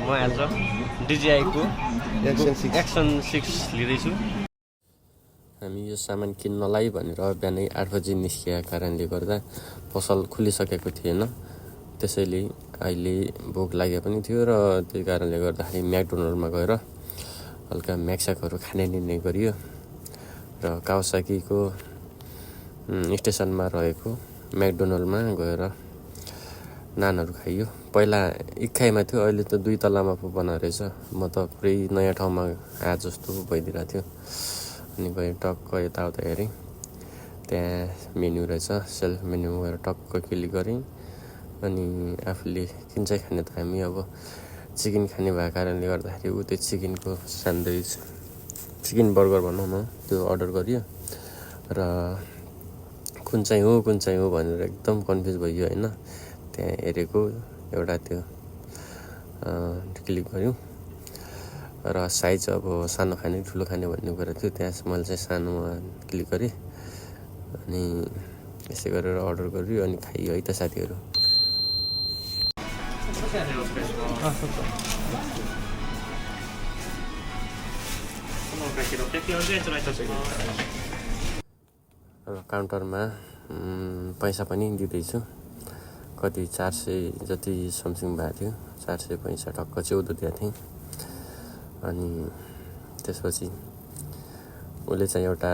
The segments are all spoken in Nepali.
म आज DJI को एक्सन 6 लिँदैछु। हामी यो सामान किन्नलाई भनेर बिहानै 8 बजी निस्किएको कारणले गर्दा पसल खुलिसकेको थिएन। त्यसैले अहिले भोक लागेको पनि थियो र त्यही कारणले गर्दाखेरि म्याकडोनल्डमा गएर हल्का म्याक्स्याकहरू खाने निर्णय गरियो र कावासाकीको स्टेसनमा रहेको म्याकडोनल्डमा गएर नानहरू खाइयो। पहिला एक खाइमा थियो, अहिले त 2 तलामा पो बनाएको रहेछ। म त पुरै नयाँ ठाउँमा आए जस्तो भइदिरहेको थियो। अनि गएँ टक्क यताउता हेरेँ, त्यहाँ मेन्यु रहेछ, सेल्फ मेन्यु गएर टक्क क्लिक गरेँ। अनि आफूले किन चाहिँ खाने त हामी अब चिकन खाने भएको कारणले गर्दाखेरि त्यो चिकनको स्यान्डविच, चिकन बर्गर भनौँ न, त्यो अर्डर गरियो र कुन चाहिँ हो भनेर एकदम कन्फ्युज भइयो होइन। त्यहाँ हेरेको एउटा त्यो क्लिक गऱ्यौँ र साइज अब सानो खाने ठुलो खाने भन्ने कुरा थियो। त्यहाँ मैले चाहिँ सानोमा क्लिक गरेँ अनि यसै गरेर अर्डर गरियो अनि खाइयो है त साथीहरू। र काउन्टरमा पैसा पनि दिँदैछु। कति 400 जति समथिङ भएको थियो, 400 पैसा टक्क 14 दिएको थिएँ। अनि त्यसपछि उसले चाहिँ एउटा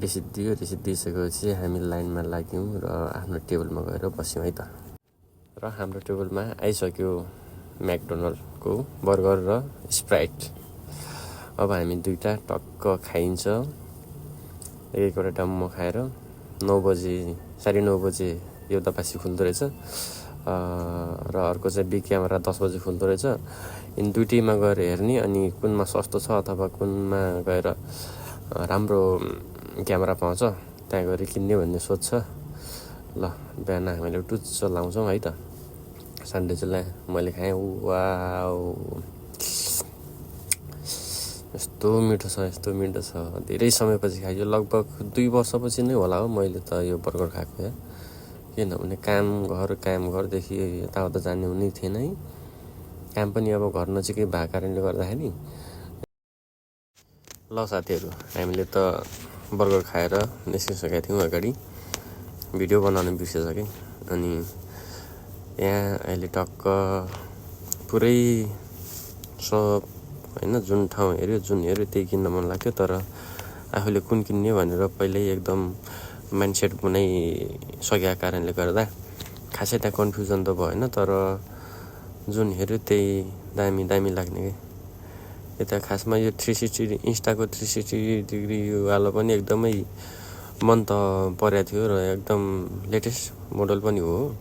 रिसिप्ट दियो। रिसिप्ट दिइसकेपछि हामी लाइनमा लाग्यौँ र आफ्नो टेबलमा गएर बस्यौँ है त। र हाम्रो टेबलमा आइसक्यो म्याकडोनल्डको बर्गर र स्प्राइट। अब हामी दुईवटा टक्क खाइन्छ। एकवटा मोमो खाएर 9 बजी 9:30 बजे यो दपासी खुल्दो रहेछ र अर्को चाहिँ बिग क्यामेरा 10 बजी खुल्दो रहेछ। यिनी दुइटैमा गएर हेर्ने अनि कुनमा सस्तो छ अथवा कुनमा गएर राम्रो क्यामेरा पाउँछ त्यहाँ गएर किन्ने भन्ने सोच छ। ल बिहान हामीले टुच्च लाउँछौँ है त। स्यान्डविचलाई मैले खाएँ, वाउ यस्तो मिठो छ। धेरै समयपछि खायो, लगभग 2 वर्षपछि नै होला हो मैले त यो बर्गर खाएको या। किनभने काम घरदेखि यताउता जाने हुने थिएन है। काम पनि अब घर नजिकै भएको कारणले गर्दाखेरि। ल साथीहरू, हामीले त बर्गर खाएर निस्किसकेका थियौँ अगाडि। भिडियो बनाउन बिर्सिसकेँ। अनि यहाँ अहिले टक्क पुरै सब होइन, जुन ठाउँ हेऱ्यो त्यही किन्न मन लाग्थ्यो। तर आफूले कुन किन्ने भनेर पहिल्यै एकदम माइन्डसेट बनाइसकेको कारणले गर्दा खासै त्यहाँ कन्फ्युजन त भएन। तर जुन हेऱ्यो त्यही दामी लाग्ने क्या। यता खासमा यो 360 इन्स्टाको 360 डिग्री वाला पनि एकदमै मन त परेको थियो र एकदम लेटेस्ट मोडल पनि हो।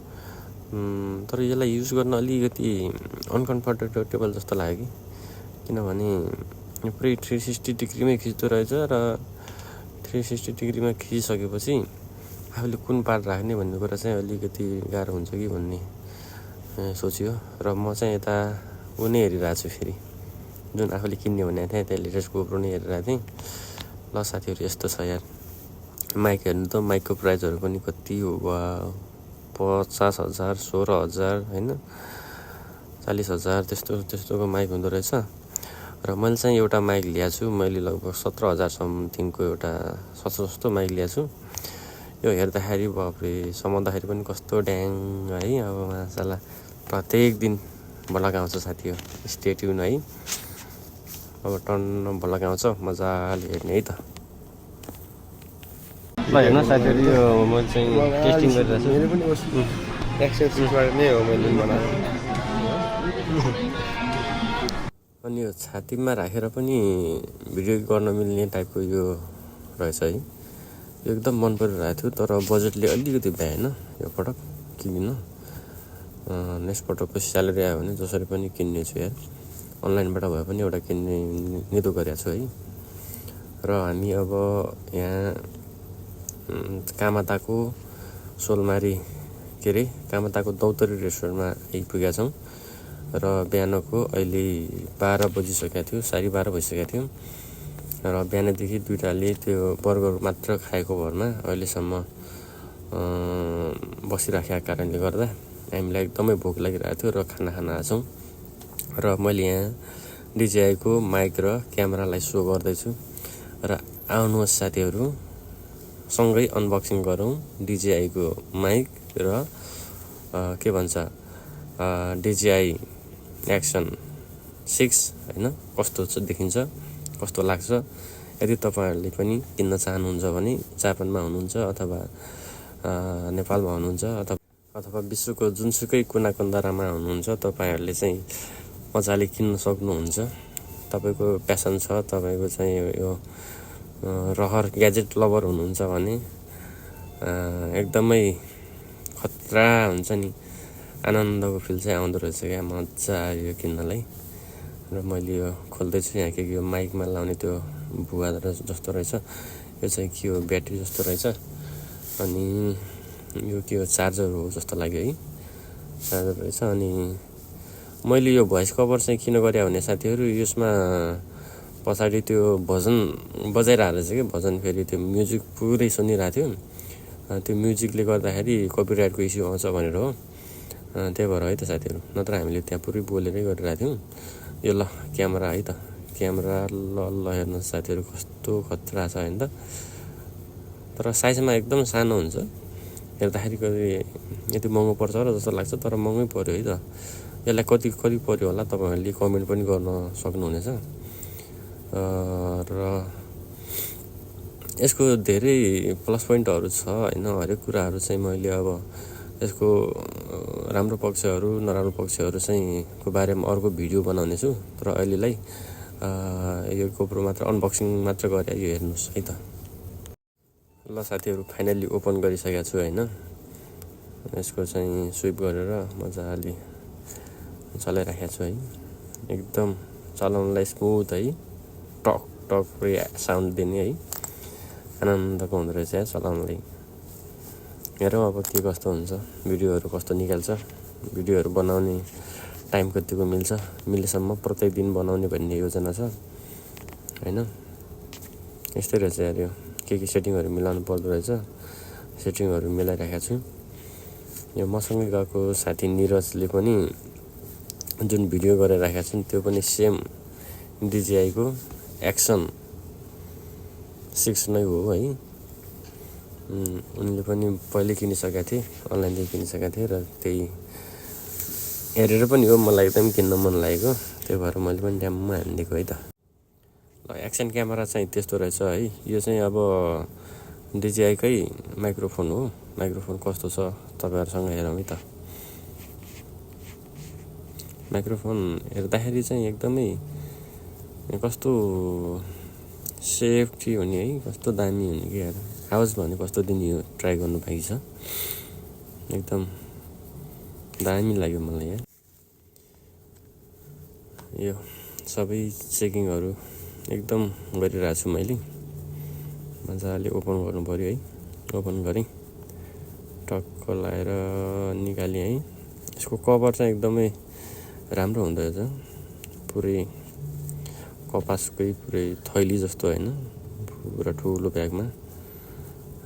तर यसलाई युज गर्न अलिकति अनकम्फर्टेबल जस्तो लाग्यो कि। किनभने यो पुरै 360 डिग्रीमै खिच्दो रहेछ र 360 डिग्रीमा खिचिसकेपछि आफूले कुन पार्ट राख्ने भन्ने कुरा चाहिँ अलिकति गाह्रो हुन्छ कि भन्ने सोच्यो। र म चाहिँ यता नै हेरिरहेको छु, फेरि जुन आफूले किन्ने भनेको थिएँ त्यहाँ लेटेस्ट गोप्रो नै हेरिरहेको थिएँ। ल साथीहरू यस्तो छ यार, माइक हेर्नु त, माइकको प्राइसहरू पनि कति हो, 50,000 16,000 होइन 40,000 त्यस्तोको माइक हुँदो रहेछ। र मैले चाहिँ एउटा माइक ल्याएको छु। मैले लगभग 17,000 समथिङको एउटा सस्तो सस्तो माइक ल्याएको छु। यो हेर्दाखेरि बाफरे समाउँदाखेरि पनि कस्तो ड्याङ है। अब माशाल्ला प्रत्येक दिन भलक आउँछ साथी हो, स्टे ट्युन है। अब टन्न भलक आउँछ, मजाले हेर्ने है त। ल हेर्न साथीहरू, यो मैले चाहिँ टेस्टिङ गरिरहेको छु। मेरो पनि एक्सन 6बाट नै हो मैले बनाएको। अनि यो छातीमा राखेर पनि भिडियो गर्न मिल्ने टाइपको यो रहेछ है। यो एकदम मन परिरहेको थियो। तर बजेटले अलिकति भ्याएन यो प्रडक्ट किन्न। नेक्स्ट पटकको स्यालेरी आयो भने जसरी पनि किन्ने छु यार। अनलाइनबाट भए पनि एउटा किन्ने निदो गरेको छु है। र हामी अब यहाँ कामाताको सोलमारी कामाताको दौतरी रेस्टुरेन्टमा आइपुगेका छौँ। र बिहानको अहिले 12 बजिसकेको थियो, 12:30 भइसकेको थियो। र बिहानदेखि दुइटाले त्यो बर्गर मात्र खाएको भरमा अहिलेसम्म बसिराखेको कारणले गर्दा हामीलाई एकदमै भोक लागिरहेको थियो र खाना खान आएछौँ। र मैले यहाँ DJI-को माइक र क्यामेरालाई सो गर्दैछु र आउनुहोस् साथीहरू सँगै अनबक्सिङ गरौँ DJI-को माइक र के भन्छ DJI एक्सन 6 हैन कस्तो देखिन्छ कस्तो लाग्छ। यदि तपाईहरुले पनि किन्न चाहनुहुन्छ भने जापानमा हुनुहुन्छ अथवा नेपालमा हुनुहुन्छ अथवा विश्वको जुनसुकै कुना-कुन्दारामा हुनुहुन्छ तपाईहरुले चाहिँ मजाले किन्न सक्नुहुन्छ। तपाईको प्यासन छ तपाईको चाहिँ यो रहर ग्याजेट लभर हुनुहुन्छ भने एकदमै खतरा हुन्छ नि आनन्दको फिल चाहिँ आउँदो रहेछ क्या। मजा आयो किन्नलाई र मैले यो खोल्दै छु यहाँ के यो माइकमा लाउने त्यो बुवा जस्तो रहेछ। यो चाहिँ के हो ब्याट्री जस्तो रहेछ अनि यो के हो चार्जर हो जस्तो लाग्यो है चार्जर रहेछ। अनि मैले यो भोइस कभर चाहिँ किन गरे भने साथीहरु यसमा पछाडी त्यो भजन बजाइरहेको रहेछ के भजन फेरि त्यो म्युजिक पुरै सुनिरहेको थियो। त्यो म्युजिकले गर्दाखेरि कपिराइटको इस्यु आउँछ भनेर हो त्यही भएर है त साथीहरु नत्र हामीले त्यहाँ पुरै बोलेरै गरिरहेको थियौं। यो ल क्यामेरा है त क्यामेरा ल हेर्नु साथीहरु कस्तो खतरा छ हैन त। तर साइजमा एकदम सानो हुन्छ हेर्दाखेरि यति महँगो पर्छ र जस्तो लाग्छ तर महँगै पर्यो है त। यसलाई कति पर्यो होला तपाईहरुले कमेन्ट पनि गर्न सक्नुहुनेछ। र यसको धेरै प्लस पोइन्टहरु छ हैन हरेक कुराहरु चाहिँ मैले अब यसको राम्रो पक्षहरु नराम्रो पक्षहरु चाहिँ को बारेमा अर्को भिडियो बनाउने छु। तर अहिलेलाई यो गोप्रो मात्र अनबक्सिङ मात्र गरे यो हेर्नुस् है त। ल साथीहरु फाइनली ओपन गरिसकेको छु हैन। यसको चाहिँ स्विप गरेर मजाले चलाइराखेको छु है। एकदम चलाउनलाई स्मुथ है टक टक पुरै साउन्ड दिने है आनन्दको हुँदो रहेछ चलाउनलाई। हेरौँ अब के कस्तो हुन्छ भिडियोहरु कस्तो निकाल्छ भिडियोहरु बनाउने टाइम कतिको मिलेसम्म प्रत्येक दिन बनाउने भन्ने योजना छ हैन। यस्तै रहेछ यार यो के सेटिङहरु मिलाउनु पर्दो रहेछ सेटिङहरु मिलाइराखेको छु। यो मसँगै गएको साथी निरजले पनि जुन भिडियो गरिराखेका छन् त्यो पनि सेम DJI को एक्सन 6 नै हो है। उनले पनि पहिले किनिसकेका थिए अनलाइनदेखि किनिसकेका थिए र त्यही हेरेर पनि हो मलाई एकदम किन्न मन लागेको त्यही भएर मैले पनि ड्याममा हानिदिएको है त। ल एक्सन क्यामेरा चाहिँ त्यस्तो रहेछ है। यो चाहिँ अब DJI कै माइक्रोफोन हो। माइक्रोफोन कस्तो छ तपाईहरुसँग हेरौँ है त। माइक्रोफोन हेर्दाखेरि चाहिँ एकदमै कस्तो सेफ्टी हुने है कस्तो दामी हुने के यार आवाज भने कस्तो दिने यो ट्राई गर्नु बाँकी छ एकदम दामी लाग्यो मलाई यार। यो सबै चेकिङहरु एकदम गरिरहेको छु मैले मजाले ओपन गर्नु पर्यो है। ओपन गरे टक्क लाएर निकाले है। यसको कभर चाहिँ एकदमै राम्रो हुँदो रहेछ पुरै कपासकै पुरै थैली जस्तो हैन पुरा ठुलो ब्यागमा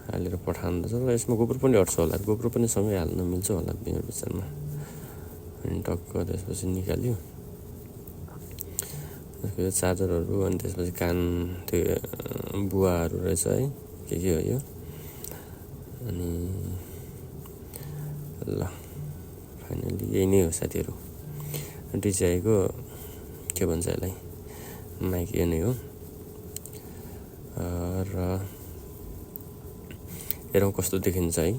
हालेर पठाउँदैछ र यसमा गोप्रो पनि अट्छ होला गोप्रो पनि सँगै हाल्न मिल्छ होला बिचमा। अनि टक्क त्यसपछि निकाल्यो यसको चार्जरहरु अनि त्यसपछि कान त्यो बुवाहरु रहेछ है के हो यो। अनि ल फाइनली यही नै हो साथीहरु DJI को के भन्छ यसलाई माइक यो नै हो। र हेरौँ कस्तो देखिन्छ है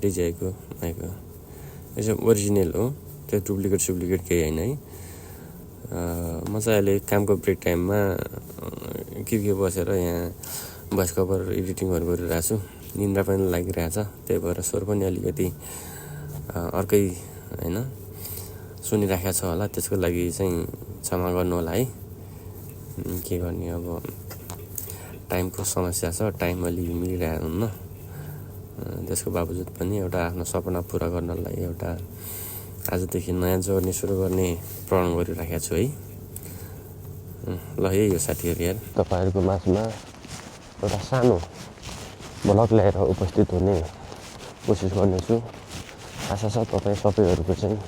DJI को माइक हो। यो चाहिँ ओरिजिनल हो त्यो डुप्लिकेट केही हैन है। मजाले कामको ब्रेक टाइममा के बसेर यहाँ भोइस कभर एडिटिङहरु गरिरहेको छु निन्द्रा पनि लागिरहेछ त्यही भएर स्वर पनि अलिकति अर्कै हैन सुनिराखेको छ होला त्यसको लागि चाहिँ क्षमा गर्नु होला है। के गर्ने अब टाइमको समस्या छ टाइम अलि मिलिरहेको हुन्न त्यसको बावजुद पनि एउटा आफ्नो सपना पूरा गर्नलाई एउटा आजदेखि नयाँ जर्नी सुरु गर्ने प्रण गरिराखेको छु है। ल यही हो साथीहरु यार तपाईहरुको माझमा एउटा सानो ब्लग ल्याएर उपस्थित हुने कोसिस गर्नेछु। आशा छ तपाई सबैहरुको चाहिँ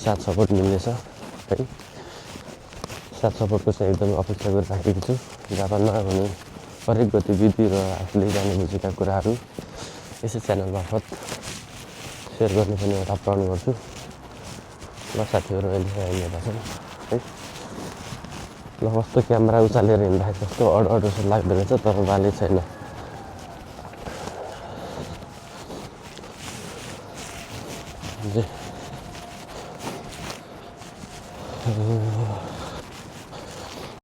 साथ सपोर्ट मिल्नेछ है। साथ सपोर्टको चाहिँ एकदमै अपेक्षा गरिराखेको छु। जापानमा हुने हरेक गतिविधि र आफूले जाने बुझेका कुराहरू यसै च्यानल मार्फत सेयर गर्ने पनि एउटा प्रण गर्छु। ल साथीहरू अहिले चाहिँ हिँडेका छन् है। ल कस्तो क्यामेरा उचालेर हिँड्दाखेरि कस्तो अड जस्तो लाग्दो रहेछ, तर बाले छैन।